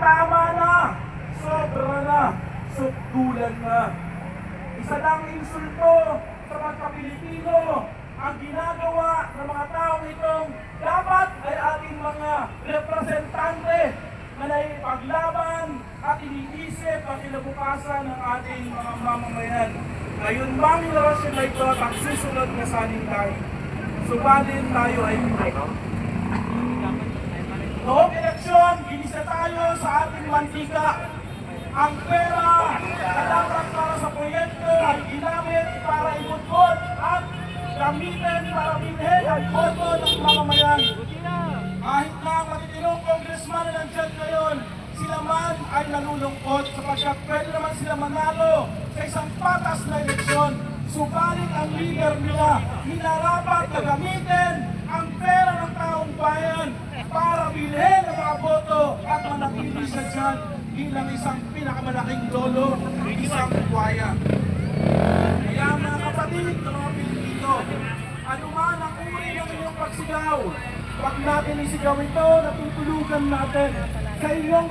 tama na, sobra na, sukdulan na. Isa lang insulto sa pagka-Pilipino ang ginagawa ng mga taong itong dapat ay ating mga representante na naipaglaban at iniisip ang kinabukasan ng ating mga mamamayan. Ngayon bang henerasyon na ito at ang susunod na salintay? Subalit tayo ay hindi. Noong eleksyon, ginisa tayo sa ating mantika. Ang pera na dapat para sa proyekto ay ginamit para ibutbot at gamitin para bilhin ang boto ng mamamayan. Kahit na ang matitinong congressman na nandiyan ngayon, sila man ay nalulungkot sapagkat pwede naman sila manalo sa isang patas na eleksyon. Subalit ang leader nila, hinarapat na gamitin ang pera ng taong bayan para bilhin ang mga boto at manatili siya dyan bilang isang pinakamalaking lolo, isang buwaya. Kaya mga kapatid ng mga Pilipino, anuman ang uri ng inyong pagsigaw, pag natin isigaw ito, natutulugan natin sa inyong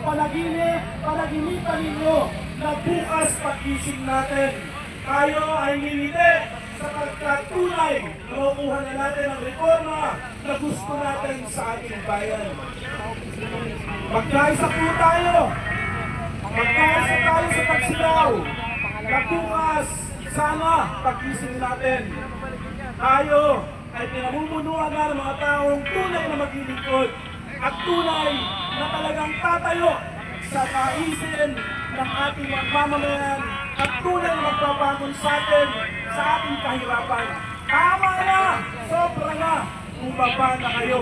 panaginipan ninyo na bukas pag-ising natin. Tayo ay ngingiti sa pagkatunay na makuha na natin ang reforma na gusto natin sa ating bayan. Magkaisa po tayo. Magkaisa tayo sa pagsigaw na bukas sana pag-ising natin. Tayo ay pinamumunuan na ng mga taong tunay na maglilingkod at tunay na talagang tatayo sa kaisin ng ating mga mamamayan at tunay na magbabangon sa atin sa ating kahirapan. Tama na! Sobra na! Bumaba na kayo!